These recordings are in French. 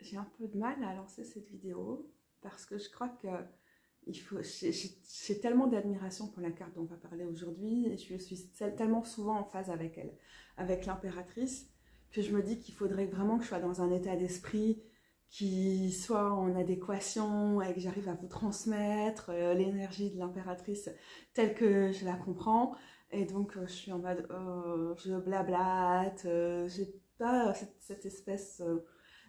j'ai un peu de mal à lancer cette vidéo parce que je crois que j'ai tellement d'admiration pour la carte dont on va parler aujourd'hui et je suis tellement souvent en phase avec elle, avec l'impératrice, que je me dis qu'il faudrait vraiment que je sois dans un état d'esprit qui soit en adéquation et que j'arrive à vous transmettre l'énergie de l'impératrice telle que je la comprends. Et donc je suis en mode, je blablate, j'ai pas cette espèce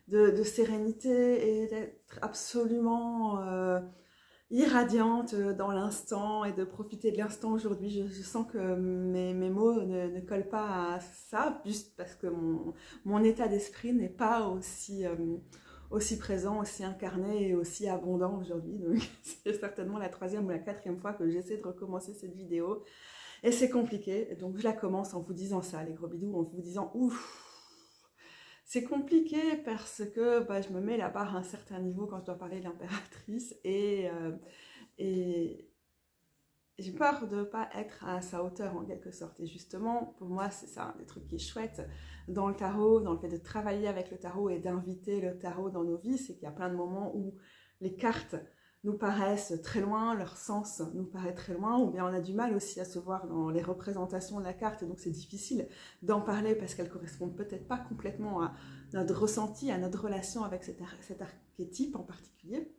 de sérénité et d'être absolument irradiante dans l'instant et de profiter de l'instant aujourd'hui. Je sens que mes mots ne collent pas à ça, juste parce que mon état d'esprit n'est pas aussi présent, aussi incarné et aussi abondant aujourd'hui. Donc c'est certainement la 3e ou la 4e fois que j'essaie de recommencer cette vidéo. Et c'est compliqué, donc je la commence en vous disant ça, les gros bidous, en vous disant ouf. C'est compliqué parce que je me mets la barre à un certain niveau quand je dois parler de l'impératrice et j'ai peur de ne pas être à sa hauteur en quelque sorte. Et justement, pour moi, c'est ça, un des trucs qui est chouette dans le tarot, dans le fait de travailler avec le tarot et d'inviter le tarot dans nos vies, c'est qu'il y a plein de moments où les cartes nous paraissent très loin, leur sens nous paraît très loin, ou bien on a du mal aussi à se voir dans les représentations de la carte, et donc c'est difficile d'en parler parce qu'elles correspondent peut-être pas complètement à notre ressenti, à notre relation avec cet archétype en particulier.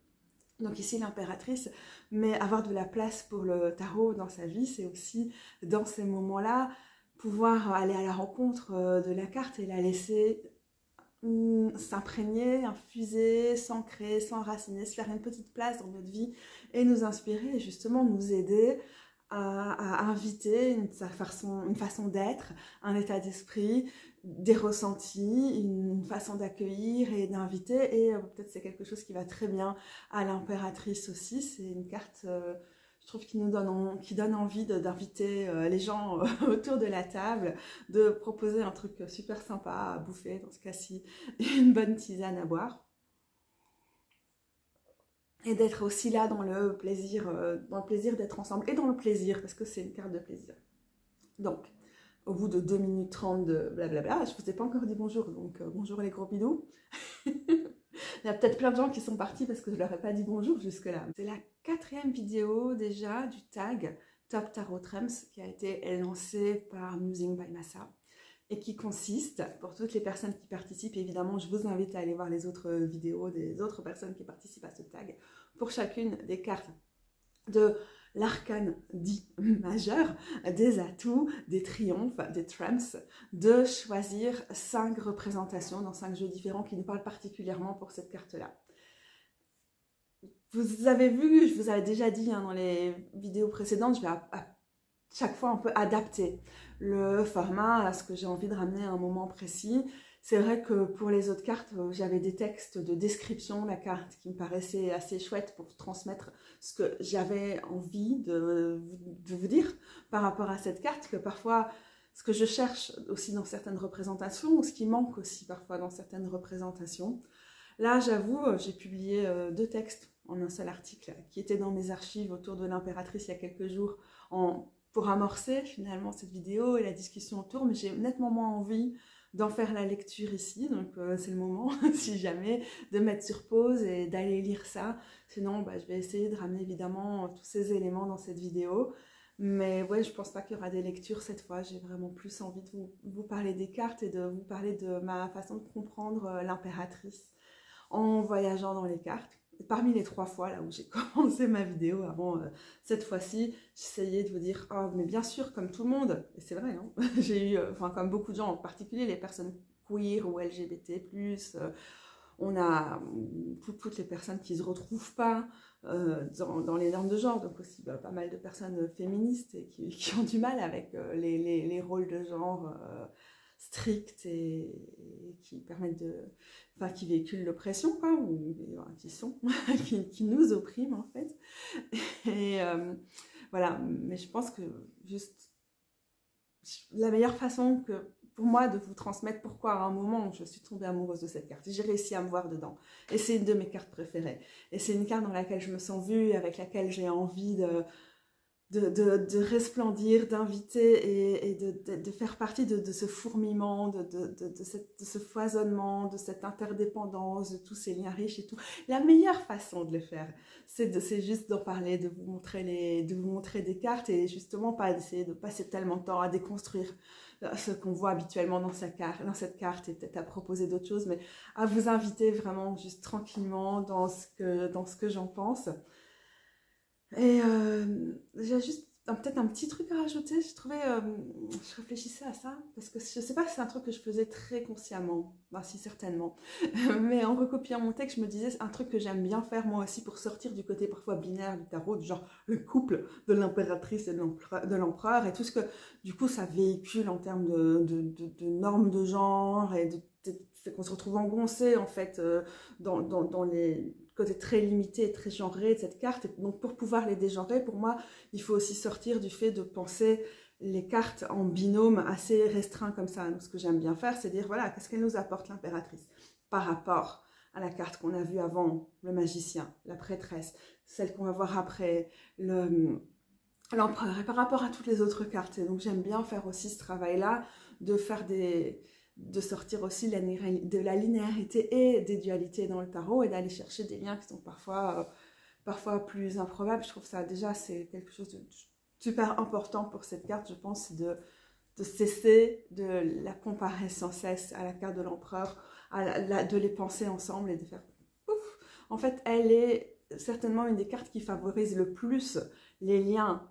Donc ici l'impératrice, mais avoir de la place pour le tarot dans sa vie, c'est aussi dans ces moments-là pouvoir aller à la rencontre de la carte et la laisser s'imprégner, infuser, s'ancrer, s'enraciner, se faire une petite place dans notre vie et nous inspirer et justement nous aider à inviter une façon d'être, un état d'esprit, des ressentis, une façon d'accueillir et d'inviter. Et peut-être c'est quelque chose qui va très bien à l'impératrice aussi. C'est une carte, je trouve, qui donne envie d'inviter les gens autour de la table, de proposer un truc super sympa à bouffer, dans ce cas-ci, une bonne tisane à boire. Et d'être aussi là dans le plaisir d'être ensemble, et dans le plaisir, parce que c'est une carte de plaisir. Donc, au bout de 2 minutes 30 de blablabla, je ne vous ai pas encore dit bonjour, donc bonjour les gros bidous. Il y a peut-être plein de gens qui sont partis parce que je leur ai pas dit bonjour jusque-là. C'est la 4e vidéo déjà du tag Top Tarot Trams qui a été lancé par Musing by Massa. Et qui consiste, pour toutes les personnes qui participent, évidemment, je vous invite à aller voir les autres vidéos des autres personnes qui participent à ce tag, pour chacune des cartes de l'arcane dit majeur, des atouts, des triomphes, des trams, de choisir 5 représentations dans 5 jeux différents qui nous parlent particulièrement pour cette carte-là. Vous avez vu, je vous avais déjà dit dans les vidéos précédentes, je vais chaque fois un peu adapter le format à ce que j'ai envie de ramener à un moment précis. C'est vrai que pour les autres cartes, j'avais des textes de description de la carte qui me paraissaient assez chouettes pour transmettre ce que j'avais envie de vous dire par rapport à cette carte, que parfois, ce que je cherche aussi dans certaines représentations, ou ce qui manque aussi parfois dans certaines représentations. Là, j'avoue, j'ai publié 2 textes en un seul article qui étaient dans mes archives autour de l'impératrice il y a quelques jours pour amorcer finalement cette vidéo et la discussion autour, mais j'ai nettement moins envie d'en faire la lecture ici, donc c'est le moment, si jamais, de mettre sur pause et d'aller lire ça. Sinon, je vais essayer de ramener évidemment tous ces éléments dans cette vidéo, mais ouais, je pense pas qu'il y aura des lectures cette fois. J'ai vraiment plus envie de vous parler des cartes et de vous parler de ma façon de comprendre l'impératrice en voyageant dans les cartes. Parmi les 3 fois là où j'ai commencé ma vidéo avant cette fois-ci, j'essayais de vous dire « Oh, mais bien sûr, comme tout le monde », et c'est vrai, hein, j'ai eu, comme beaucoup de gens, en particulier les personnes queer ou LGBT+, on a toutes les personnes qui ne se retrouvent pas dans les normes de genre, donc aussi pas mal de personnes féministes et qui ont du mal avec les rôles de genre stricts et qui permettent qui véhiculent l'oppression, quoi, ou qui nous oppriment en fait. Et voilà, mais je pense que juste la meilleure façon pour moi de vous transmettre pourquoi à un moment je suis tombée amoureuse de cette carte, j'ai réussi à me voir dedans, et c'est une de mes cartes préférées, et c'est une carte dans laquelle je me sens vue, avec laquelle j'ai envie de resplendir, d'inviter et de faire partie de ce fourmillement, de ce foisonnement, de cette interdépendance, de tous ces liens riches et tout. La meilleure façon de le faire, c'est juste d'en parler, de vous montrer des cartes et justement pas d'essayer de passer tellement de temps à déconstruire ce qu'on voit habituellement dans cette carte et peut-être à proposer d'autres choses, mais à vous inviter vraiment juste tranquillement dans ce que j'en pense. Et j'ai juste peut-être un petit truc à rajouter. Je réfléchissais à ça parce que je sais pas si c'est un truc que je faisais très consciemment, ben si certainement, mais en recopiant mon texte, je me disais c'est un truc que j'aime bien faire moi aussi pour sortir du côté parfois binaire du tarot, du genre le couple de l'impératrice et de l'empereur et tout ce que du coup ça véhicule en termes de normes de genre et fait qu'on se retrouve engoncé en fait dans les côté très limité et très genré de cette carte. Et donc pour pouvoir les dégenrer, pour moi, il faut aussi sortir du fait de penser les cartes en binôme assez restreint comme ça. Donc ce que j'aime bien faire, c'est dire, voilà, qu'est-ce qu'elle nous apporte l'impératrice par rapport à la carte qu'on a vue avant, le magicien, la prêtresse, celle qu'on va voir après, l'empereur, et par rapport à toutes les autres cartes. Et donc j'aime bien faire aussi ce travail-là, de sortir aussi de la linéarité et des dualités dans le tarot et d'aller chercher des liens qui sont parfois plus improbables. Je trouve ça déjà, c'est quelque chose de super important pour cette carte, je pense, c'est de cesser de la comparer sans cesse à la carte de l'empereur, de les penser ensemble et de faire pouf. En fait, elle est certainement une des cartes qui favorise le plus les liens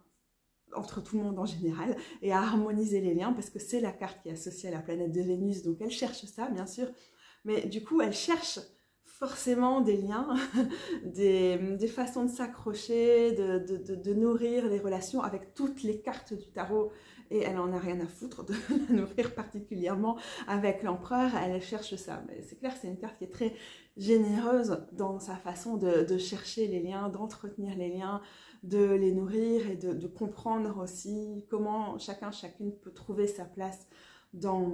entre tout le monde en général, et à harmoniser les liens, parce que c'est la carte qui est associée à la planète de Vénus, donc elle cherche ça, bien sûr, mais du coup, elle cherche forcément des liens, des façons de s'accrocher, de nourrir les relations avec toutes les cartes du tarot, et elle en a rien à foutre de la nourrir particulièrement avec l'empereur, elle cherche ça. Mais c'est clair, c'est une carte qui est très généreuse dans sa façon de chercher les liens, d'entretenir les liens, de les nourrir et de comprendre aussi comment chacune peut trouver sa place dans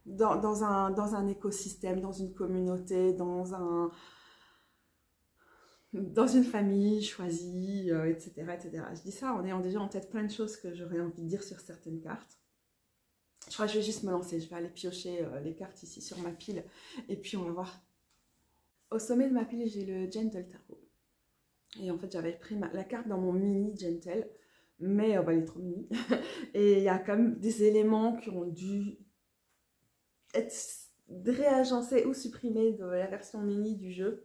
un écosystème, dans une communauté, dans une famille choisie, etc., etc. Je dis ça en ayant déjà en tête plein de choses que j'aurais envie de dire sur certaines cartes. Je crois que je vais juste me lancer, je vais aller piocher les cartes ici sur ma pile et puis on va voir. Au sommet de ma pile, j'ai le Gentle Tarot. Et en fait, j'avais pris la carte dans mon mini Gentle, mais bah, il est trop mini. Et il y a quand même des éléments qui ont dû être réagencés ou supprimés de la version mini du jeu.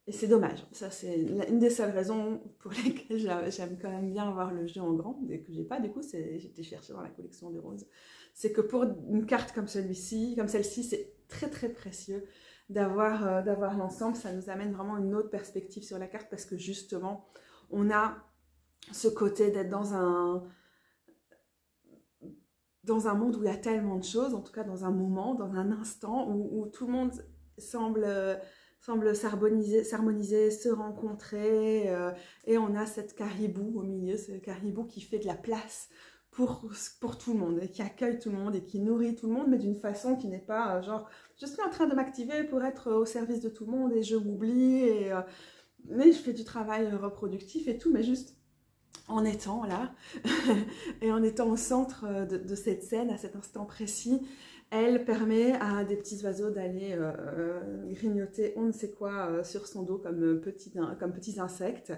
Et c'est dommage. Ça, c'est une des seules raisons pour lesquelles j'aime quand même bien avoir le jeu en grand, et que j'ai pas, du coup, j'étais chercher dans la collection de Rose. C'est que pour une carte comme celle-ci, c'est très très précieux d'avoir l'ensemble. Ça nous amène vraiment une autre perspective sur la carte, parce que justement, on a ce côté d'être dans un monde où il y a tellement de choses, en tout cas dans un moment, dans un instant, où tout le monde semble s'harmoniser, se rencontrer, et on a cette caribou au milieu, ce caribou qui fait de la place pour tout le monde, et qui accueille tout le monde, et qui nourrit tout le monde, mais d'une façon qui n'est pas genre, je suis en train de m'activer pour être au service de tout le monde, et je m'oublie, mais je fais du travail reproductif et tout, mais juste en étant là, et en étant au centre de cette scène, à cet instant précis, elle permet à des petits oiseaux d'aller grignoter on ne sait quoi sur son dos comme petits insectes.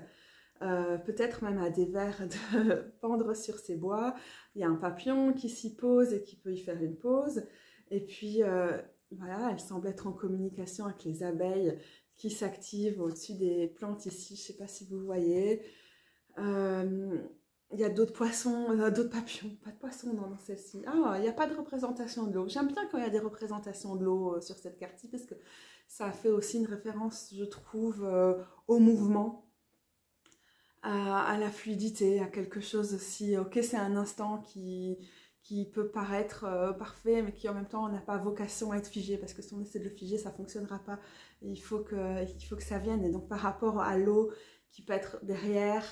Peut-être même à des vers de pendre sur ses bois. Il y a un papillon qui s'y pose et qui peut y faire une pause. Et puis, voilà, elle semble être en communication avec les abeilles qui s'activent au-dessus des plantes ici. Je ne sais pas si vous voyez. Il y a d'autres poissons, d'autres papillons, pas de poissons dans celle-ci. Ah, il n'y a pas de représentation de l'eau. J'aime bien quand il y a des représentations de l'eau sur cette carte-ci, parce que ça fait aussi une référence, je trouve, au mouvement, à la fluidité, à quelque chose aussi. Ok, c'est un instant qui peut paraître parfait, mais qui en même temps n'a pas vocation à être figé, parce que si on essaie de le figer, ça ne fonctionnera pas. Il faut que ça vienne. Et donc par rapport à l'eau qui peut être derrière,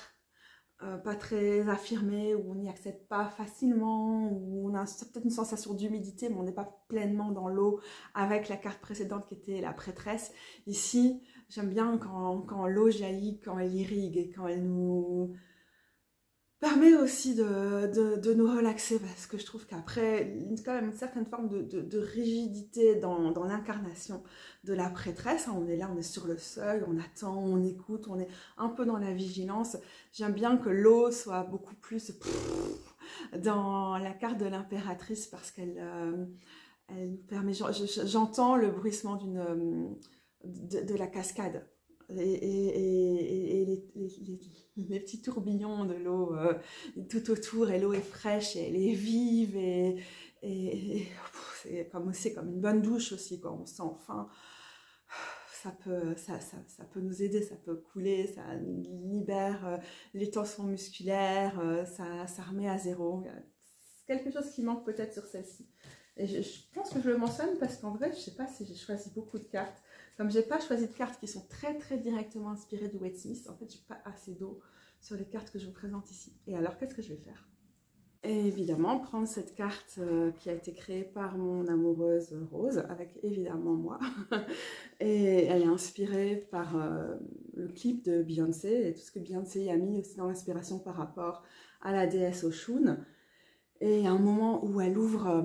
pas très affirmé, où on n'y accède pas facilement, où on a peut-être une sensation d'humidité, mais on n'est pas pleinement dans l'eau avec la carte précédente qui était la prêtresse. Ici, j'aime bien quand l'eau jaillit, quand elle irrigue et quand elle nous permet aussi de nous relaxer, parce que je trouve qu'après, quand même une certaine forme de rigidité dans l'incarnation de la prêtresse. On est là, on est sur le seuil, on attend, on écoute, on est un peu dans la vigilance. J'aime bien que l'eau soit beaucoup plus dans la carte de l'impératrice, parce qu'elle elle nous permet, j'entends le bruissement de la cascade. Et les petits tourbillons de l'eau tout autour, et l'eau est fraîche et elle est vive, c'est comme une bonne douche aussi, quand on sent faim. Ça peut nous aider, ça peut couler, ça libère les tensions musculaires, ça remet à zéro. C'est quelque chose qui manque peut-être sur celle-ci. Et je pense que je le mentionne parce qu'en vrai, je ne sais pas si j'ai choisi beaucoup de cartes. Comme je n'ai pas choisi de cartes qui sont très très directement inspirées de Wade Smith, en fait, je n'ai pas assez d'eau sur les cartes que je vous présente ici. Et alors, qu'est-ce que je vais faire? Et évidemment, prendre cette carte qui a été créée par mon amoureuse Rose, avec évidemment moi. Et elle est inspirée par le clip de Beyoncé, et tout ce que Beyoncé a mis aussi dans l'inspiration par rapport à la déesse Oshun. Et à un moment où elle ouvre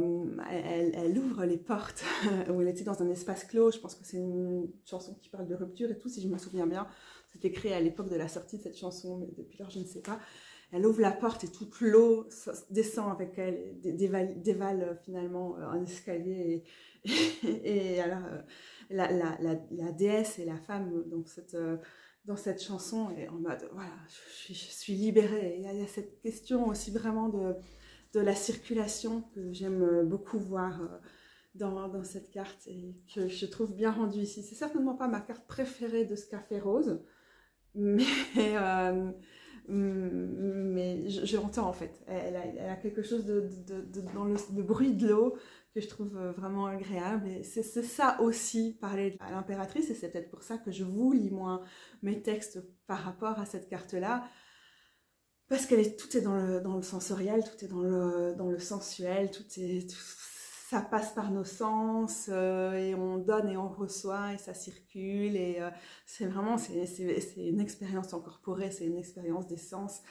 les portes, où elle était dans un espace clos, je pense que c'est une chanson qui parle de rupture et tout, si je me souviens bien. C'était créé à l'époque de la sortie de cette chanson, mais depuis lors, je ne sais pas. Elle ouvre la porte et toute l'eau descend avec elle, dévale finalement un escalier. Et alors, la déesse et la femme dans cette chanson est en mode, voilà, je suis libérée. Et il y a cette question aussi vraiment de la circulation que j'aime beaucoup voir dans cette carte, et que je trouve bien rendue ici. C'est certainement pas ma carte préférée de ce café rose, mais je l'entends en fait. Elle a quelque chose dans le bruit de l'eau que je trouve vraiment agréable. Et c'est ça aussi, parler à l'impératrice, et c'est peut-être pour ça que je vous lis moins mes textes par rapport à cette carte-là. Parce que tout est dans le sensoriel, tout est dans le sensuel, ça passe par nos sens, et on donne et on reçoit, et ça circule, et c'est vraiment, c'est une expérience incorporée, c'est une expérience des sens,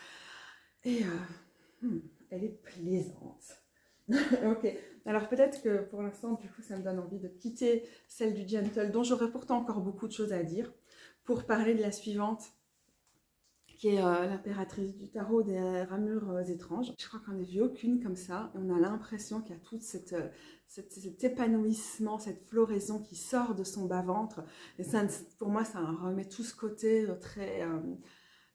et elle est plaisante. Ok, alors peut-être que pour l'instant, du coup, ça me donne envie de quitter celle du Gentle, dont j'aurais pourtant encore beaucoup de choses à dire, pour parler de la suivante, qui est l'impératrice du tarot des ramures étranges. Je crois qu'on n'a vu aucune comme ça, et on a l'impression qu'il y a tout cet épanouissement, cette floraison qui sort de son bas-ventre. Et ça, pour moi, ça remet tout ce côté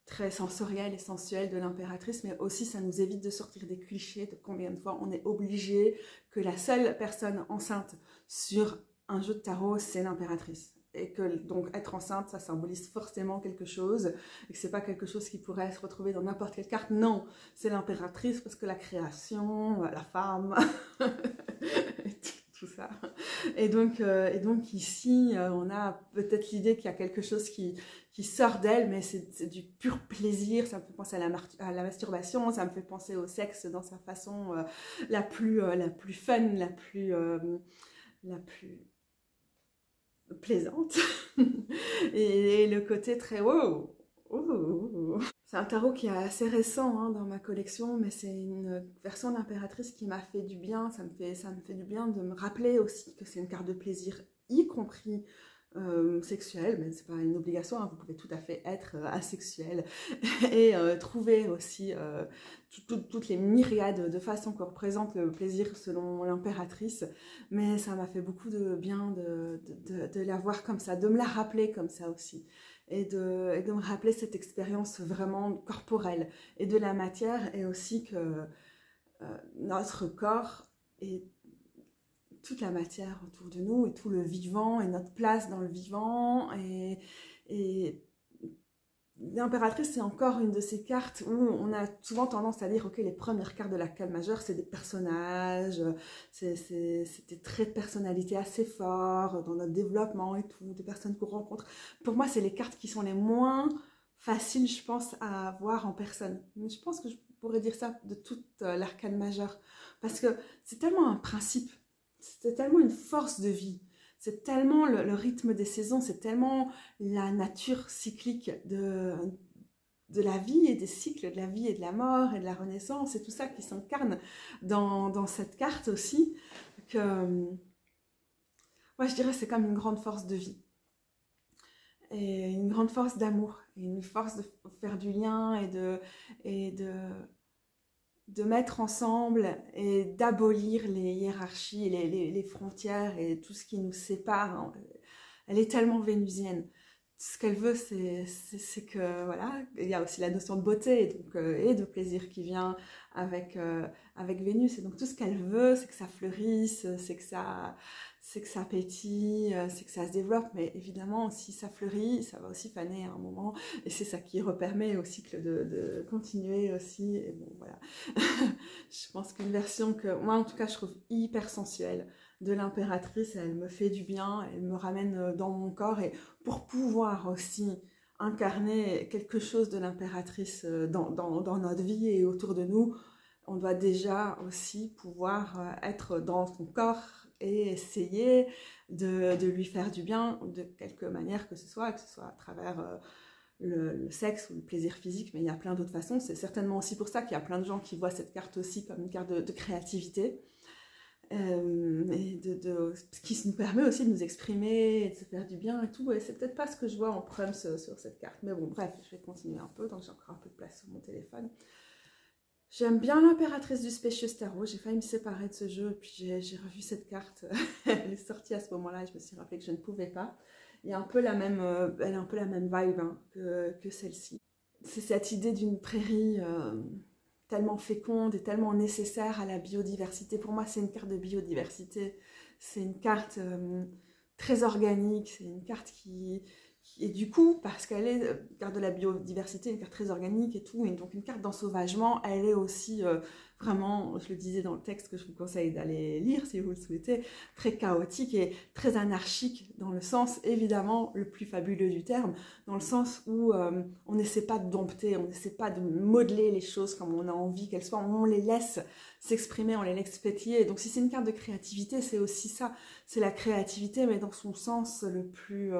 très sensoriel et sensuel de l'impératrice, mais aussi ça nous évite de sortir des clichés de combien de fois on est obligé que la seule personne enceinte sur un jeu de tarot, c'est l'impératrice. Et que donc être enceinte, ça symbolise forcément quelque chose, et que c'est pas quelque chose qui pourrait se retrouver dans n'importe quelle carte. Non, c'est l'impératrice parce que la création, la femme, tout ça. Et donc ici, on a peut-être l'idée qu'il y a quelque chose qui sort d'elle, mais c'est du pur plaisir. Ça me fait penser à la masturbation, ça me fait penser au sexe dans sa façon la plus fun, la plus plaisante. Et le côté très wow. C'est un tarot qui est assez récent hein, dans ma collection, mais c'est une version d'impératrice qui m'a fait du bien. Ça me fait du bien de me rappeler aussi que c'est une carte de plaisir, y compris sexuel, mais c'est pas une obligation, hein, vous pouvez tout à fait être asexuel et trouver aussi toutes les myriades de façons que représente le plaisir selon l'impératrice. Mais ça m'a fait beaucoup de bien de la voir comme ça, de me la rappeler comme ça aussi, et de me rappeler cette expérience vraiment corporelle et de la matière, et aussi que notre corps est toute la matière autour de nous, et tout le vivant, et notre place dans le vivant, et l'impératrice, c'est encore une de ces cartes où on a souvent tendance à dire, ok, les premières cartes de l'arcane majeure, c'est des personnages, c'est des traits de personnalité assez forts dans notre développement et tout, des personnes qu'on rencontre. Pour moi, c'est les cartes qui sont les moins facile, je pense, à voir en personne. Je pense que je pourrais dire ça de toute l'arcane majeure, parce que c'est tellement un principe, c'est tellement une force de vie, c'est tellement le rythme des saisons, c'est tellement la nature cyclique de la vie et des cycles de la vie et de la mort et de la renaissance et tout ça qui s'incarne dans cette carte aussi, que moi je dirais c'est comme une grande force de vie et une grande force d'amour et une force de faire du lien et de mettre ensemble et d'abolir les hiérarchies, les frontières et tout ce qui nous sépare. Elle est tellement vénusienne. Ce qu'elle veut, c'est que, voilà, il y a aussi la notion de beauté et de plaisir qui vient avec Vénus. Et donc, tout ce qu'elle veut, c'est que ça fleurisse, c'est que ça pétille, c'est que ça se développe. Mais évidemment, si ça fleurit, ça va aussi faner à un moment. Et c'est ça qui repermet au cycle de continuer aussi. Et bon, voilà. Je pense qu'une version que, moi, en tout cas, je trouve hyper sensuelle de l'impératrice, elle me fait du bien, elle me ramène dans mon corps, et pour pouvoir aussi incarner quelque chose de l'impératrice dans notre vie et autour de nous, on doit déjà aussi pouvoir être dans son corps et essayer de lui faire du bien de quelque manière que ce soit à travers le sexe ou le plaisir physique, mais il y a plein d'autres façons. C'est certainement aussi pour ça qu'il y a plein de gens qui voient cette carte aussi comme une carte de créativité. Et ce qui nous permet aussi de nous exprimer et de se faire du bien et tout, et c'est peut-être pas ce que je vois en prums sur cette carte, mais bon bref, je vais continuer un peu, donc j'ai encore un peu de place sur mon téléphone. J'aime bien l'impératrice du Spacious Tarot, j'ai failli me séparer de ce jeu, et puis j'ai revu cette carte, elle est sortie à ce moment-là, et je me suis rappelé que je ne pouvais pas. Il y a un peu la même, elle a un peu la même vibe hein, que celle-ci. C'est cette idée d'une prairie tellement féconde et tellement nécessaire à la biodiversité. Pour moi, c'est une carte de biodiversité. C'est une carte très organique. C'est une carte qui et du coup, parce qu'elle est une carte de la biodiversité, une carte très organique et tout, et donc une carte d'ensauvagement, elle est aussi vraiment, je le disais dans le texte que je vous conseille d'aller lire si vous le souhaitez, très chaotique et très anarchique dans le sens, évidemment, le plus fabuleux du terme, dans le sens où on n'essaie pas de dompter, on n'essaie pas de modeler les choses comme on a envie qu'elles soient, on les laisse s'exprimer, on les laisse pétiller. Donc si c'est une carte de créativité, c'est aussi ça, c'est la créativité, mais dans son sens le plus...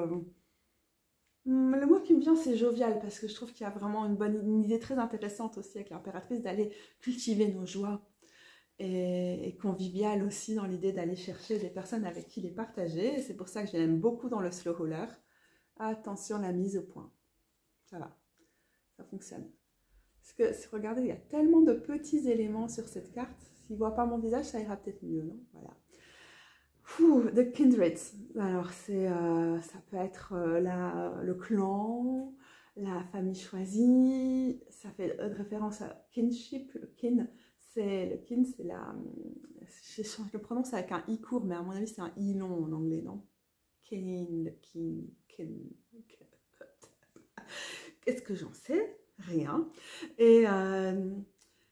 le mot qui me vient, c'est jovial, parce que je trouve qu'il y a vraiment une idée très intéressante aussi avec l'impératrice d'aller cultiver nos joies et convivial aussi dans l'idée d'aller chercher des personnes avec qui les partager. C'est pour ça que je l'aime beaucoup dans le slow roller. Attention, la mise au point. Ça va, ça fonctionne. Parce que, regardez, il y a tellement de petits éléments sur cette carte. S'il ne voit pas mon visage, ça ira peut-être mieux, non? Voilà. The Kindred. Alors, ça peut être le clan, la famille choisie. Ça fait référence à kinship. Le kin, c'est la... Je le prononce avec un i court, mais à mon avis, c'est un i long en anglais, non? Kin. Qu'est-ce que j'en sais? Rien. Et...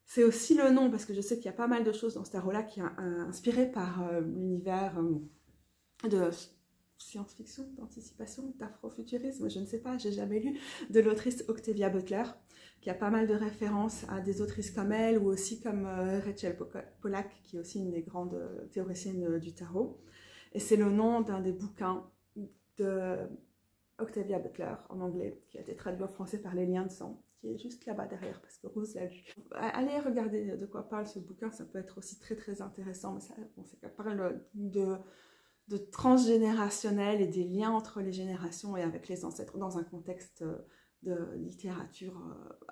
c'est aussi le nom, parce que je sais qu'il y a pas mal de choses dans ce tarot-là qui est inspiré par l'univers de science-fiction, d'anticipation, d'afrofuturisme, je ne sais pas, j'ai jamais lu, de l'autrice Octavia Butler, qui a pas mal de références à des autrices comme elle, ou aussi comme Rachel Pollack, qui est aussi une des grandes théoriciennes du tarot. Et c'est le nom d'un des bouquins de Octavia Butler, en anglais, qui a été traduit en français par Les Liens de sang, qui est juste là-bas derrière, parce que Rose l'a lu. Allez regarder de quoi parle ce bouquin, ça peut être aussi très très intéressant, mais ça parle de transgénérationnel et des liens entre les générations et avec les ancêtres, dans un contexte de littérature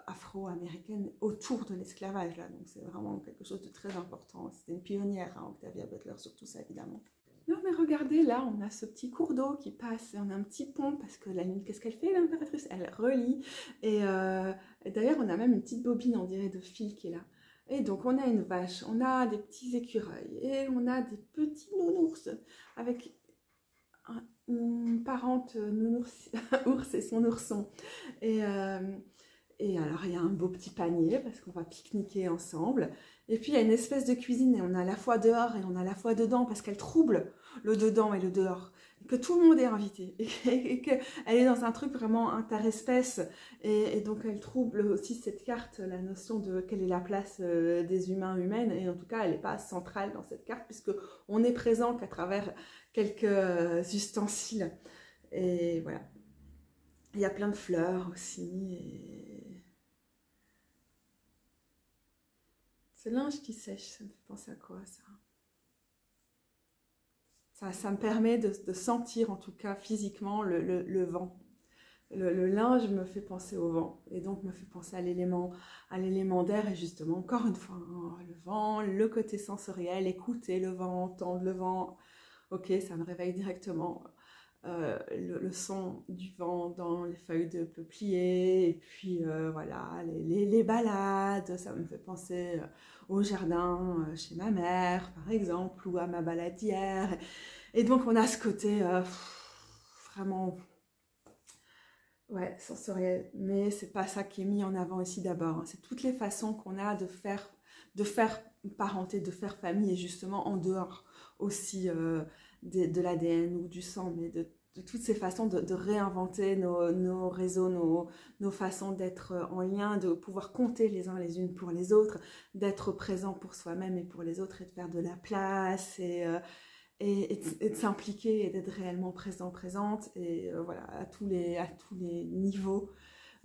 afro-américaine autour de l'esclavage, là. Donc c'est vraiment quelque chose de très important. C'était une pionnière, hein, Octavia Butler, sur tout ça, évidemment. Non mais regardez, là on a ce petit cours d'eau qui passe, et on a un petit pont, parce que la nuit, qu'est-ce qu'elle fait l'impératrice? Elle relie, et d'ailleurs on a même une petite bobine, on dirait, de fil qui est là. Et donc on a une vache, on a des petits écureuils, et on a des petits nounours, avec une parente nounours, ours et son ourson. Et alors il y a un beau petit panier, parce qu'on va pique-niquer ensemble. Et puis il y a une espèce de cuisine, et on a à la fois dehors et on a à la fois dedans, parce qu'elle trouble le dedans et le dehors. que tout le monde est invité et qu'elle est dans un truc vraiment interespèce et donc elle trouble aussi cette carte, la notion de quelle est la place des humains humaines et en tout cas elle n'est pas centrale dans cette carte puisque on est présent qu'à travers quelques ustensiles et voilà. Il y a plein de fleurs aussi et... Ce linge qui sèche, ça me fait penser à quoi ça? Ça me permet de sentir en tout cas physiquement le vent. Le linge me fait penser au vent et donc me fait penser à l'élément d'air et justement encore une fois hein, le vent, le côté sensoriel, écouter le vent, entendre le vent. Ok, ça me réveille directement le son du vent dans les feuilles de peuplier et puis voilà les balades, ça me fait penser au jardin chez ma mère par exemple ou à ma baladière et donc on a ce côté vraiment ouais sensoriel mais c'est pas ça qui est mis en avant ici d'abord, hein. C'est toutes les façons qu'on a de faire parenté, de faire famille et justement en dehors aussi de l'ADN ou du sang, mais de toutes ces façons de réinventer nos réseaux, nos façons d'être en lien, de pouvoir compter les uns les unes pour les autres, d'être présent pour soi-même et pour les autres et de faire de la place et de s'impliquer et d'être réellement présente et voilà à tous les niveaux.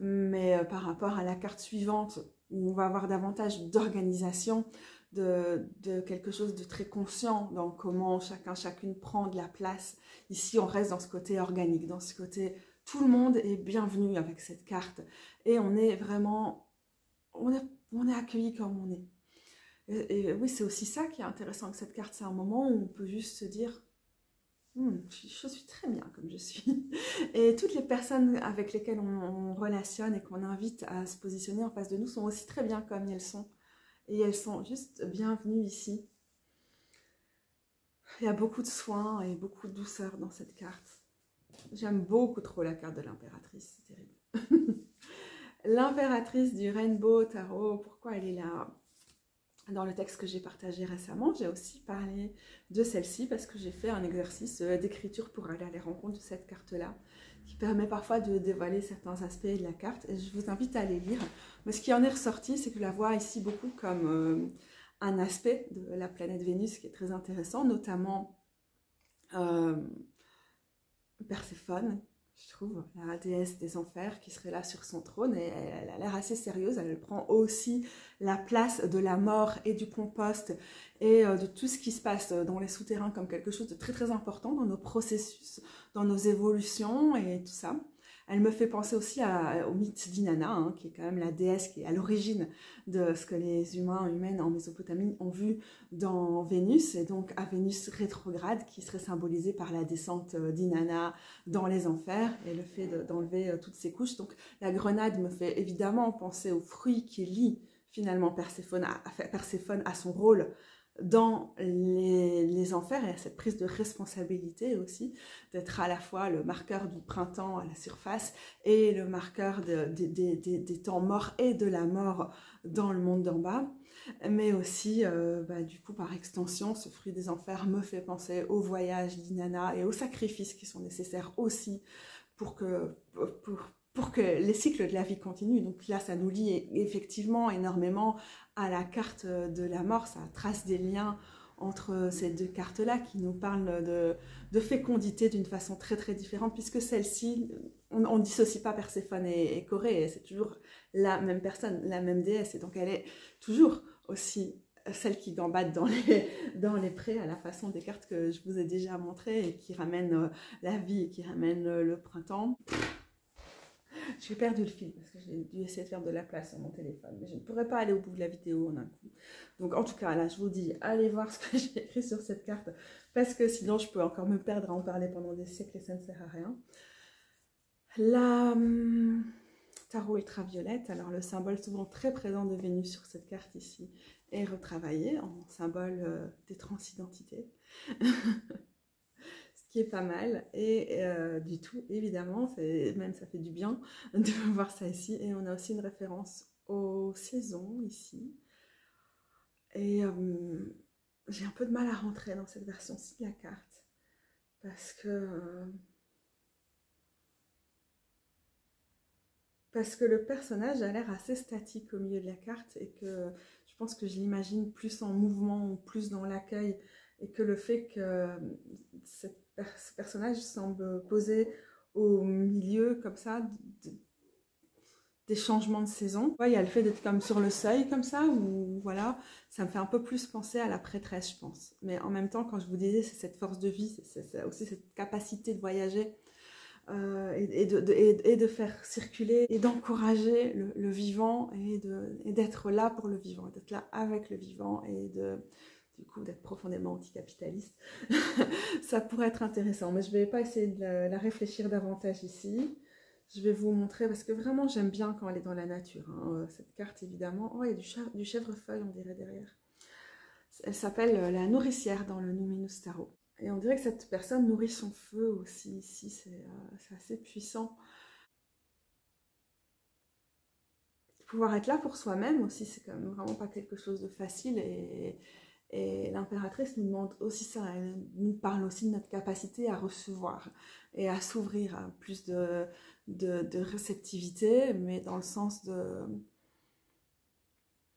Mais par rapport à la carte suivante où on va avoir davantage d'organisation, de quelque chose de très conscient dans comment chacune prend de la place. Ici, on reste dans ce côté organique, dans ce côté tout le monde est bienvenu avec cette carte et on est vraiment, on est accueilli comme on est. Et oui, c'est aussi ça qui est intéressant avec cette carte, c'est un moment où on peut juste se dire je suis très bien comme je suis. Et toutes les personnes avec lesquelles on relationne et qu'on invite à se positionner en face de nous sont aussi très bien comme elles sont. Et elles sont juste bienvenues ici. Il y a beaucoup de soins et beaucoup de douceur dans cette carte. J'aime beaucoup trop la carte de l'impératrice, c'est terrible. L'impératrice du Rainbow Tarot, pourquoi elle est là? Dans le texte que j'ai partagé récemment, j'ai aussi parlé de celle-ci parce que j'ai fait un exercice d'écriture pour aller à la rencontre de cette carte-là qui permet parfois de dévoiler certains aspects de la carte et je vous invite à les lire. Mais ce qui en est ressorti, c'est que je la vois ici beaucoup comme un aspect de la planète Vénus qui est très intéressant, notamment Perséphone, je trouve, la déesse des enfers qui serait là sur son trône et elle a l'air assez sérieuse, elle prend aussi la place de la mort et du compost et de tout ce qui se passe dans les souterrains comme quelque chose de très très important dans nos processus, dans nos évolutions et tout ça. Elle me fait penser aussi au mythe d'Inanna, hein, qui est quand même la déesse qui est à l'origine de ce que les humaines en Mésopotamie ont vu dans Vénus, et donc à Vénus rétrograde, qui serait symbolisée par la descente d'Inanna dans les enfers, et le fait d'enlever toutes ces couches. Donc la grenade me fait évidemment penser au fruit qui lie finalement Perséphone à son rôle dans les enfers et à cette prise de responsabilité aussi, d'être à la fois le marqueur du printemps à la surface et le marqueur des temps morts et de la mort dans le monde d'en bas. Mais aussi, du coup, par extension, ce fruit des enfers me fait penser au voyage d'Inanna et aux sacrifices qui sont nécessaires aussi pour que les cycles de la vie continuent. Donc là, ça nous lie effectivement énormément à la carte de la mort. Ça trace des liens entre ces deux cartes-là qui nous parlent de fécondité d'une façon très très différente, puisque celle-ci, on ne dissocie pas Perséphone et Corée, c'est toujours la même personne, la même déesse, et donc elle est toujours aussi celle qui gambade dans les prés à la façon des cartes que je vous ai déjà montrées et qui ramènent la vie et qui ramènent le printemps. J'ai perdu le fil parce que j'ai dû essayer de faire de la place sur mon téléphone, mais je ne pourrais pas aller au bout de la vidéo en un coup. Donc en tout cas, là, je vous dis, allez voir ce que j'ai écrit sur cette carte, parce que sinon, je peux encore me perdre à en parler pendant des siècles et ça ne sert à rien. La tarot ultraviolette, alors le symbole souvent très présent de Vénus sur cette carte ici est retravaillé en symbole des transidentités. Qui est pas mal et du tout évidemment, même ça fait du bien de voir ça ici. Et on a aussi une référence aux saisons ici et j'ai un peu de mal à rentrer dans cette version-ci de la carte parce que le personnage a l'air assez statique au milieu de la carte et que je pense que je l'imagine plus en mouvement ou plus dans l'accueil, et que le fait que ce personnage semble posé au milieu comme ça des changements de saison. Ouais, il y a le fait d'être comme sur le seuil comme ça, ou voilà, ça me fait un peu plus penser à la prêtresse, je pense. Mais en même temps, quand je vous disais, c'est cette force de vie, c'est aussi cette capacité de voyager et de faire circuler et d'encourager le vivant et d'être là pour le vivant, d'être là avec le vivant et du coup d'être profondément anticapitaliste. Ça pourrait être intéressant, mais je ne vais pas essayer de la réfléchir davantage ici. Je vais vous montrer parce que vraiment j'aime bien quand elle est dans la nature, hein, cette carte évidemment. Oh, il y a du chèvrefeuille on dirait derrière. Elle s'appelle la nourricière dans le Numinous Tarot. Et on dirait que cette personne nourrit son feu aussi ici, c'est assez puissant. Pouvoir être là pour soi-même aussi, c'est quand même vraiment pas quelque chose de facile, et l'impératrice nous demande aussi ça, elle nous parle aussi de notre capacité à recevoir et à s'ouvrir à plus de réceptivité, mais dans le sens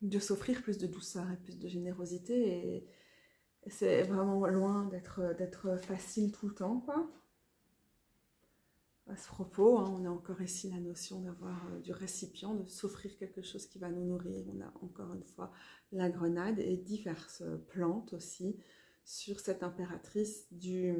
de s'offrir plus de douceur et plus de générosité, et c'est vraiment loin d'être facile tout le temps, quoi. À ce propos, hein, on a encore ici la notion d'avoir du récipient, de s'offrir quelque chose qui va nous nourrir. On a encore une fois la grenade et diverses plantes aussi sur cette impératrice du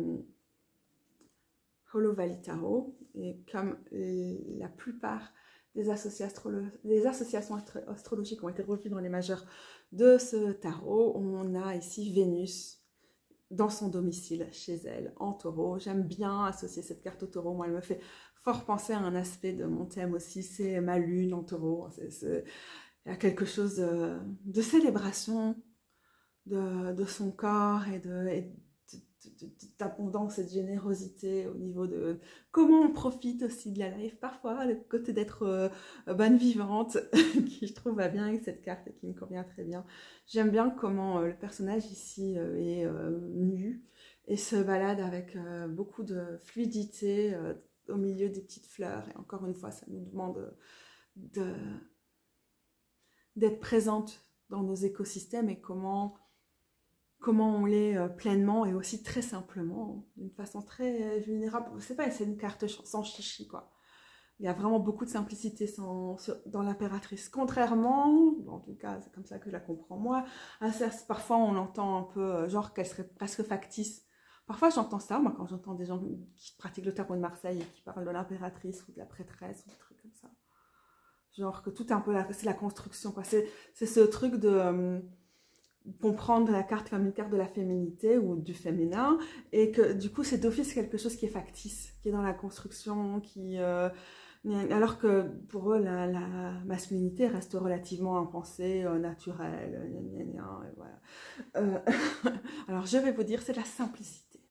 Hollow Valley Tarot. Et comme la plupart des associations astrologiques ont été revues dans les majeurs de ce tarot, on a ici Vénus dans son domicile, chez elle, en taureau. J'aime bien associer cette carte au taureau. Moi, elle me fait fort penser à un aspect de mon thème aussi, c'est ma lune en taureau. Il y a quelque chose de célébration de son corps et d'abondance et de générosité au niveau de comment on profite aussi de la life parfois, le côté d'être bonne vivante qui je trouve va bien avec cette carte et qui me convient très bien. J'aime bien comment le personnage ici est nu et se balade avec beaucoup de fluidité au milieu des petites fleurs, et encore une fois ça nous demande d'être présente dans nos écosystèmes et comment on l'est pleinement et aussi très simplement, d'une façon très vulnérable. C'est pas, c'est une carte sans chichi, quoi. Il y a vraiment beaucoup de simplicité dans l'impératrice. Contrairement, en tout cas, c'est comme ça que je la comprends moi, parfois on entend un peu, genre qu'elle serait presque factice. Parfois j'entends ça, moi, quand j'entends des gens qui pratiquent le tarot de Marseille et qui parlent de l'impératrice ou de la prêtresse ou des trucs comme ça. Genre que tout est un peu, c'est la construction, quoi. C'est ce truc de comprendre la carte comme une carte de la féminité ou du féminin, et que du coup c'est d'office quelque chose qui est factice, qui est dans la construction, alors que pour eux la masculinité reste relativement impensée, naturelle, et voilà. Alors je vais vous dire, c'est la simplicité.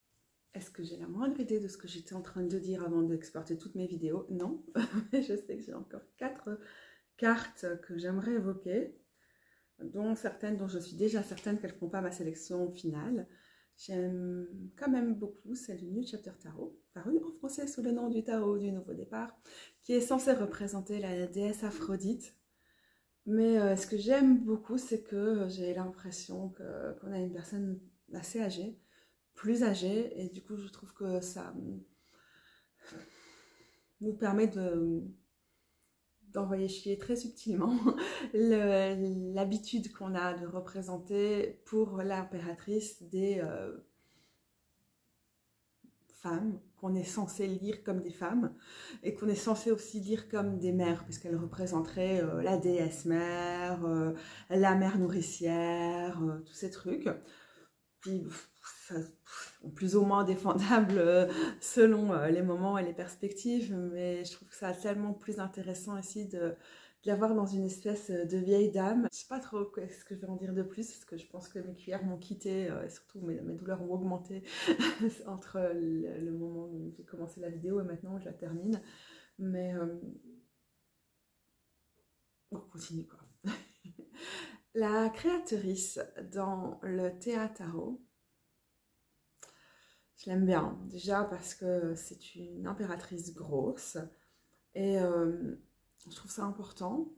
Est-ce que j'ai la moindre idée de ce que j'étais en train de dire avant d'exporter toutes mes vidéos? Non. Je sais que j'ai encore 4 cartes que j'aimerais évoquer, dont certaines dont je suis déjà certaine qu'elles ne feront pas ma sélection finale. J'aime quand même beaucoup celle du New Chapter Tarot, parue en français sous le nom du Tarot du Nouveau Départ, qui est censée représenter la déesse Aphrodite. Mais ce que j'aime beaucoup, c'est que j'ai l'impression qu'on a une personne assez âgée, plus âgée, et du coup je trouve que ça nous permet d'envoyer chier très subtilement l'habitude qu'on a de représenter pour l'impératrice des femmes qu'on est censé lire comme des femmes et qu'on est censé aussi lire comme des mères, puisqu'elle représenterait la déesse mère, la mère nourricière, tous ces trucs. Puis, plus ou moins défendable selon les moments et les perspectives, mais je trouve que ça tellement plus intéressant ici de l'avoir dans une espèce de vieille dame. Je sais pas trop ce que je vais en dire de plus, parce que je pense que mes cuillères m'ont quitté, et surtout mes douleurs ont augmenté entre le moment où j'ai commencé la vidéo et maintenant où je la termine. Mais on continue, quoi. La créatrice dans le Théâtre Tarot, Je l'aime bien, déjà parce que c'est une impératrice grosse et je trouve ça important.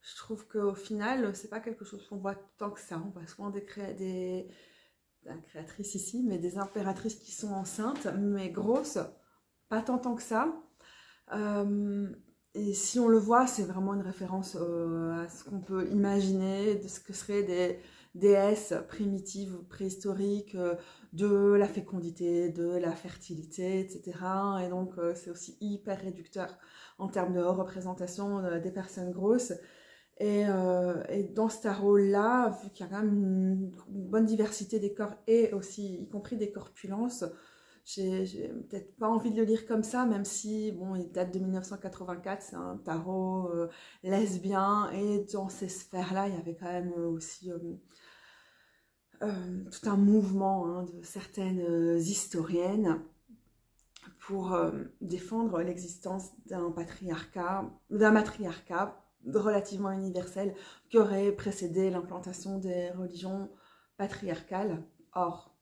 Je trouve qu'au final, c'est pas quelque chose qu'on voit tant que ça. On voit souvent des créatrices ici, mais des impératrices qui sont enceintes, mais grosses, pas tant que ça. Et si on le voit, c'est vraiment une référence à ce qu'on peut imaginer de ce que seraient des déesses primitives ou préhistoriques, de la fécondité, de la fertilité, etc. Et donc, c'est aussi hyper réducteur en termes de représentation des personnes grosses. Et dans ce tarot-là, vu qu'il y a quand même une bonne diversité des corps et aussi, y compris des corpulences, j'ai peut-être pas envie de le lire comme ça, même si, bon, il date de 1984, c'est un tarot lesbien, et dans ces sphères-là, il y avait quand même aussi tout un mouvement hein, de certaines historiennes pour défendre l'existence d'un matriarcat relativement universel qui aurait précédé l'implantation des religions patriarcales. Or,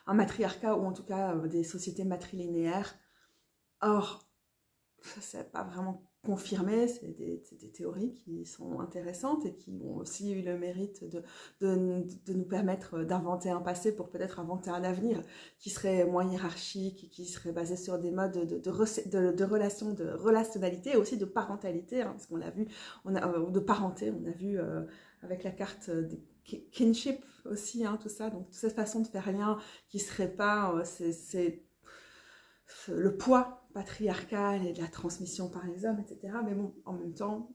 un matriarcat ou en tout cas des sociétés matrilinéaires. Or, ça c'est pas vraiment confirmé, c'est des théories qui sont intéressantes et qui ont aussi eu le mérite de nous permettre d'inventer un passé pour peut-être inventer un avenir qui serait moins hiérarchique, qui serait basé sur des modes de relations, de relationnalité et aussi de parentalité, hein, parce qu'on l'a vu, de parenté, on a vu avec la carte des kinship aussi, hein, tout ça, donc toute cette façon de faire lien qui serait pas, c'est le poids patriarcal et de la transmission par les hommes, etc. Mais bon, en même temps,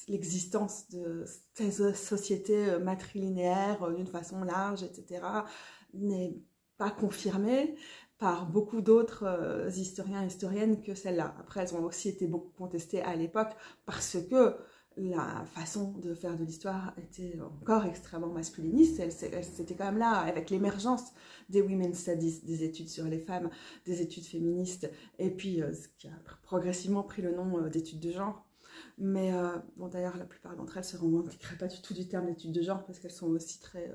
l'existence de ces sociétés matrilinéaires d'une façon large, etc., n'est pas confirmée par beaucoup d'autres historiens et historiennes que celle-là. Après, elles ont aussi été beaucoup contestées à l'époque parce que la façon de faire de l'histoire était encore extrêmement masculiniste. C'était quand même là, avec l'émergence des Women's Studies, des études sur les femmes, des études féministes, et puis ce qui a progressivement pris le nom d'études de genre. Mais bon, d'ailleurs, la plupart d'entre elles ne se revendiqueraient pas du tout du terme d'études de genre, parce qu'elles sont aussi très,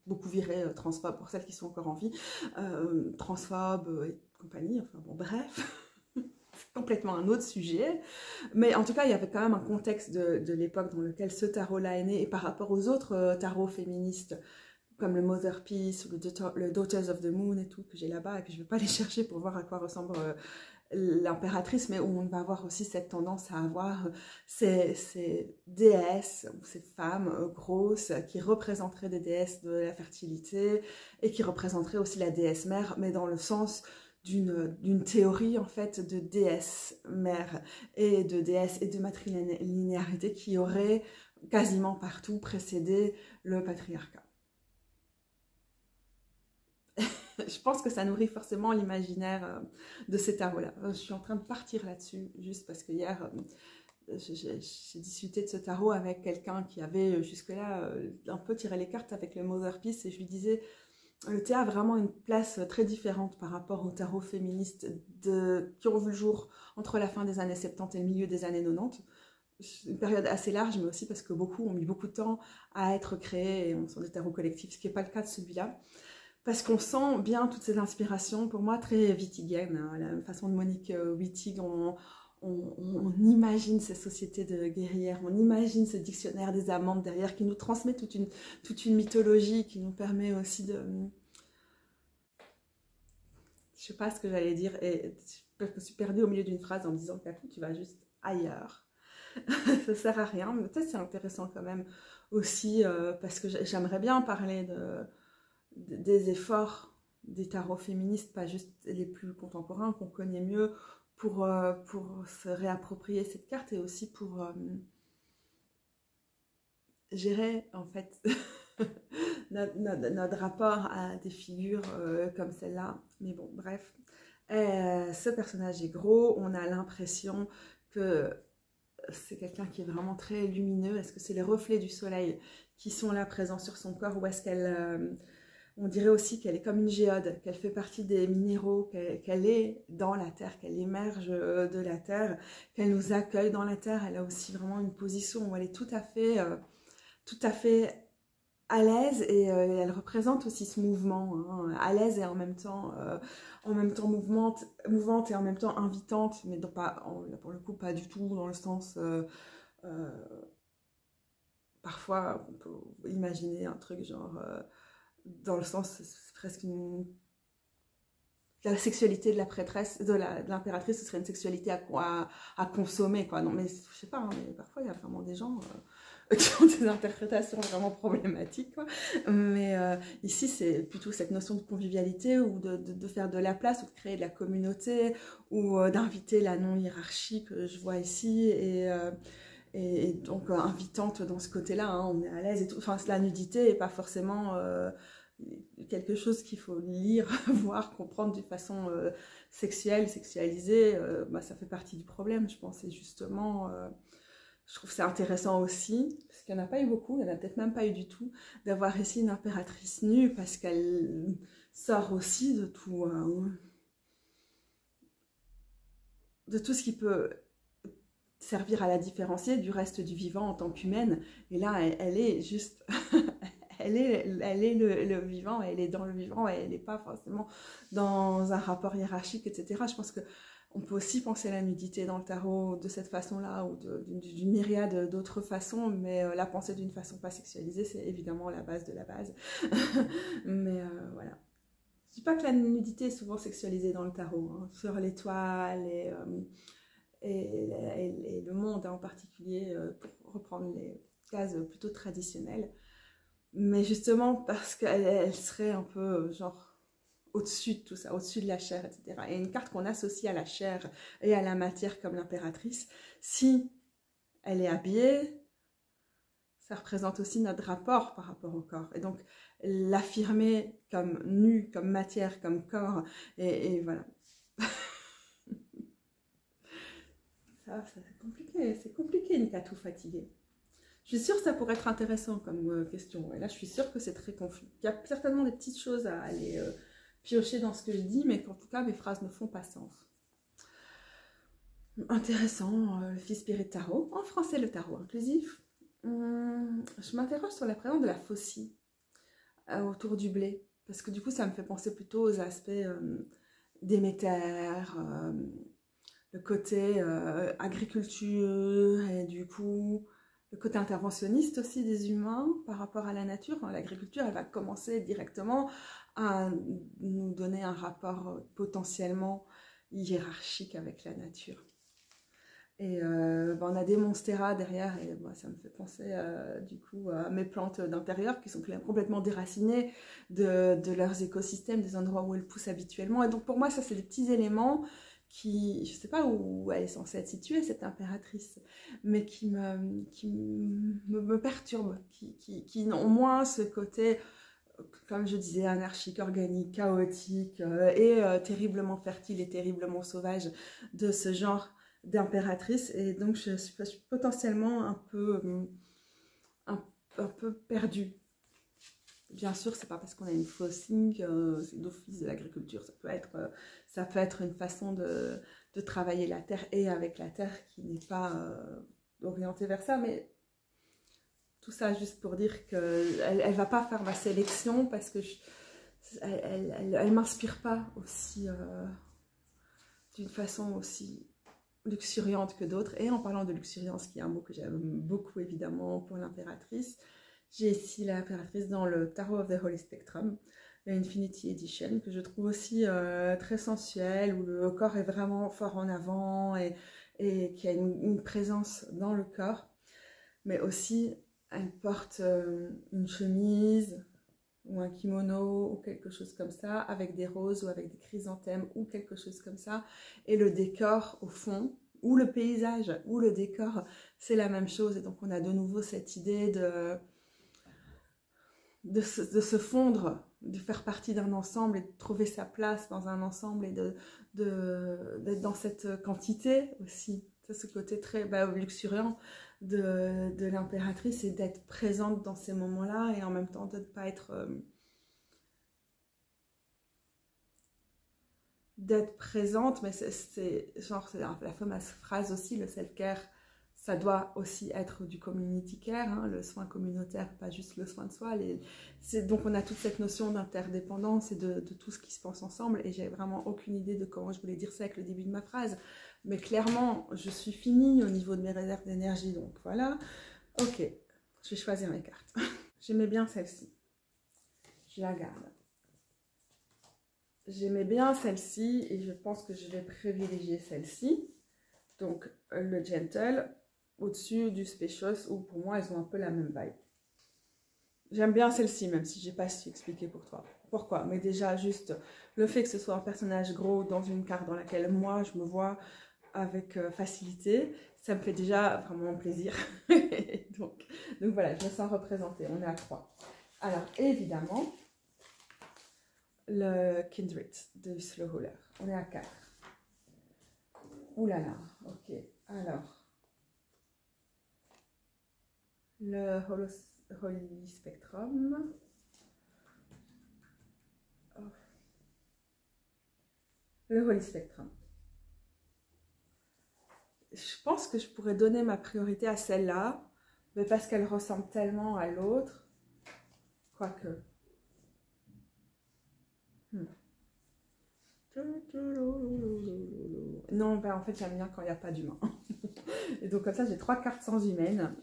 beaucoup virées transphobes, pour celles qui sont encore en vie, transphobes et compagnie, enfin bon, bref. Complètement un autre sujet, mais en tout cas il y avait quand même un contexte de l'époque dans lequel ce tarot-là est né, et par rapport aux autres tarots féministes comme le Mother Peace ou le Daughters of the Moon et tout que j'ai là-bas et que je ne vais pas les chercher pour voir à quoi ressemble l'impératrice, mais où on va avoir aussi cette tendance à avoir ces déesses ou ces femmes grosses qui représenteraient des déesses de la fertilité et qui représenteraient aussi la déesse mère, mais dans le sens d'une théorie en fait de déesse mère et de déesse et de matrilinéarité qui aurait quasiment partout précédé le patriarcat. Je pense que ça nourrit forcément l'imaginaire de ces tarots-là. Je suis en train de partir là-dessus, juste parce que hier, j'ai discuté de ce tarot avec quelqu'un qui avait jusque-là un peu tiré les cartes avec le Mother Peace, et je lui disais, le thé a vraiment une place très différente par rapport aux tarots féministes qui ont vu le jour entre la fin des années 70 et le milieu des années 90. Une période assez large, mais aussi parce que beaucoup ont mis beaucoup de temps à être créés, et on sent des tarots collectifs, ce qui n'est pas le cas de celui-là. Parce qu'on sent bien toutes ces inspirations, pour moi, très wittigiennes. Hein. La façon de Monique Wittig, on imagine ces sociétés de guerrières, on imagine ce dictionnaire des amantes derrière qui nous transmet toute une mythologie, qui nous permet aussi de... Je sais pas ce que j'allais dire, et je me suis perdue au milieu d'une phrase en me disant qu'à coup tu vas juste ailleurs. Ça sert à rien, mais peut-être c'est intéressant quand même aussi, parce que j'aimerais bien parler des efforts des tarots féministes, pas juste les plus contemporains qu'on connaît mieux, pour se réapproprier cette carte, et aussi pour gérer en fait notre rapport à des figures comme celle-là. Mais bon, bref. Ce personnage est gros, on a l'impression que c'est quelqu'un qui est vraiment très lumineux. Est-ce que c'est les reflets du soleil qui sont là présents sur son corps, ou est-ce qu'elle... on dirait aussi qu'elle est comme une géode, qu'elle fait partie des minéraux, qu'elle est dans la terre, qu'elle émerge de la terre, qu'elle nous accueille dans la terre. Elle a aussi vraiment une position où elle est tout à fait à l'aise et elle représente aussi ce mouvement, hein, à l'aise et en même temps mouvante et en même temps invitante, mais pour le coup pas du tout dans le sens euh, parfois on peut imaginer un truc genre dans le sens c'est presque la sexualité de la prêtresse, de l'impératrice, ce serait une sexualité à consommer, quoi. Non, mais je sais pas, hein, mais parfois il y a vraiment des gens qui ont des interprétations vraiment problématiques, quoi. Mais ici, c'est plutôt cette notion de convivialité ou de faire de la place ou de créer de la communauté ou d'inviter la non-hiérarchie que je vois ici et donc invitante dans ce côté-là, hein, on est à l'aise et tout. Enfin, la nudité n'est pas forcément quelque chose qu'il faut lire, voir, comprendre d'une façon sexuelle, sexualisée. Bah, ça fait partie du problème, je pense. Et justement, je trouve c'est intéressant aussi, parce qu'il n'y en a pas eu beaucoup, il n'y en a peut-être même pas eu du tout, d'avoir ici une impératrice nue, parce qu'elle sort aussi de tout ce qui peut servir à la différencier du reste du vivant en tant qu'humaine. Et là, elle est juste... elle est le vivant, elle est dans le vivant, et elle n'est pas forcément dans un rapport hiérarchique, etc. Je pense qu'on peut aussi penser la nudité dans le tarot de cette façon-là, ou d'une myriade d'autres façons, mais la penser d'une façon pas sexualisée, c'est évidemment la base de la base. Mais voilà. Je dis pas que la nudité est souvent sexualisée dans le tarot, hein, sur l'étoile et le monde en particulier, pour reprendre les cases plutôt traditionnelles. Mais justement parce qu'elle serait un peu genre au-dessus de tout ça, au-dessus de la chair, etc. Et une carte qu'on associe à la chair et à la matière comme l'impératrice, si elle est habillée, ça représente aussi notre rapport par rapport au corps. Et donc l'affirmer comme nu, comme matière, comme corps, et voilà. C'est compliqué une catou fatiguée. Je suis sûre que ça pourrait être intéressant comme question. Et là, je suis sûre que c'est très confus. Il y a certainement des petites choses à aller piocher dans ce que je dis, mais qu'en tout cas, mes phrases ne font pas sens. Intéressant, le Fils Spirit Tarot. En français, le tarot inclusif. Je m'interroge sur la présence de la faucille autour du blé. Parce que du coup, ça me fait penser plutôt aux aspects Déméter, le côté agriculture et du coup le côté interventionniste aussi des humains par rapport à la nature. L'agriculture, elle va commencer directement à nous donner un rapport potentiellement hiérarchique avec la nature. Et on a des monstera derrière et ça me fait penser du coup à mes plantes d'intérieur qui sont complètement déracinées de leurs écosystèmes, des endroits où elles poussent habituellement. Et donc pour moi, ça c'est des petits éléments qui, je ne sais pas où elle est censée être située, cette impératrice, mais qui me perturbent, qui ont moins ce côté, comme je disais, anarchique, organique, chaotique et terriblement fertile et terriblement sauvage de ce genre d'impératrice. Et donc je suis potentiellement un peu perdue. Bien sûr, c'est pas parce qu'on a une faucille, c'est d'office de l'agriculture. Ça peut être une façon de travailler la terre et avec la terre qui n'est pas orientée vers ça. Mais tout ça juste pour dire qu'elle va pas faire ma sélection parce que elle m'inspire pas aussi d'une façon aussi luxuriante que d'autres. Et en parlant de luxuriance, qui est un mot que j'aime beaucoup évidemment pour l'impératrice, j'ai ici l'impératrice dans le Tarot of the Holy Spectrum, l'Infinity Edition, que je trouve aussi très sensuelle, où le corps est vraiment fort en avant et qui a une présence dans le corps. Mais aussi, elle porte une chemise ou un kimono ou quelque chose comme ça, avec des roses ou avec des chrysanthèmes ou quelque chose comme ça. Et le décor au fond, ou le paysage, ou le décor, c'est la même chose. Et donc on a de nouveau cette idée de se fondre, de faire partie d'un ensemble et de trouver sa place dans un ensemble et d'être dans cette quantité aussi. C'est ce côté très luxuriant de l'impératrice et d'être présente dans ces moments-là et en même temps de ne pas être... d'être présente, mais c'est genre, c'est la fameuse phrase aussi, le self-care, Ça doit aussi être du community care, hein, le soin communautaire, pas juste le soin de soi. Donc on a toute cette notion d'interdépendance et de tout ce qui se pense ensemble. Et j'ai vraiment aucune idée de comment je voulais dire ça avec le début de ma phrase. Mais clairement, je suis finie au niveau de mes réserves d'énergie. Donc voilà. Ok, je vais choisir mes cartes. J'aimais bien celle-ci. Je la garde. J'aimais bien celle-ci et je pense que je vais privilégier celle-ci. Donc le gentle au-dessus du spacious, où pour moi elles ont un peu la même vibe. J'aime bien celle-ci, même si j'ai pas su expliquer pour toi pourquoi. Mais déjà juste le fait que ce soit un personnage gros dans une carte dans laquelle moi je me vois avec facilité, ça me fait déjà vraiment plaisir. donc voilà, je me sens représentée. On est à 3. Alors évidemment, le Kindred de Slow Roller. On est à 4. Ouh là là, ok. Alors, le Holy Spectrum. Oh. Le Holy Spectrum. Je pense que je pourrais donner ma priorité à celle-là, mais parce qu'elle ressemble tellement à l'autre. Quoique. Non, ben en fait, j'aime bien quand il n'y a pas d'humain. Et donc, comme ça, j'ai 3 cartes sans humaine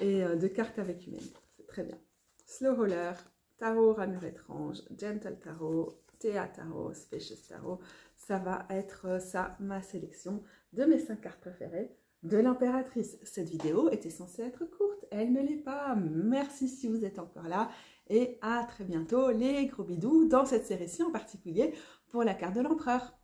et 2 cartes avec humaine. C'est très bien. Slow Roller, Tarot, Ramure étrange, Gentle Tarot, Théa Tarot, Spacious Tarot. Ça va être ça, ma sélection de mes 5 cartes préférées de l'impératrice. Cette vidéo était censée être courte, elle ne l'est pas. Merci si vous êtes encore là et à très bientôt les gros bidous dans cette série-ci en particulier pour la carte de l'empereur.